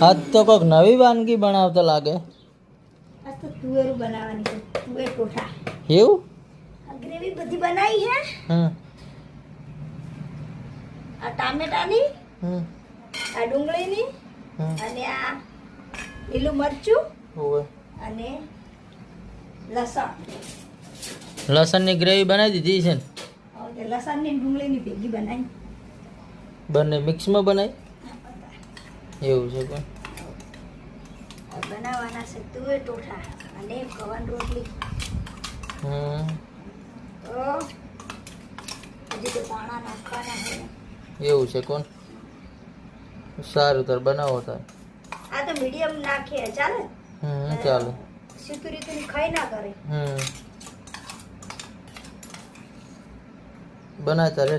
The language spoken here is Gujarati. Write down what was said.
આજ તો કોઈક નવી વાનગી બનાવતા લાગે. આજ તો તુવેરું બનાવવાની છે, તુવેર ટોઠા. એવું? આ ગ્રેવી બધી બનાવી છે. આ ટામેટાની, આ ડુંગળીની, અને આ લીલું મરચું, અને લસણ. લસણની ગ્રેવી બનાવી દીધી છે ને? હવે લસણની ડુંગળીની ભેગી બનાવી. બંને મિક્સમાં બનાવી? એવું છે પણ બનાવવાના છે તુવેર ટોઠા અને ગવાની રોટલી. તો હજી તો દાણા નાખવાના છે. એવું છે કોણ? સારું તાર બનાવો તાર. આ તો મીડિયમ નાખીએ ચાલે? ચાલે. સીધું રીતું ખાઈ ના કરે. બનાય તારે.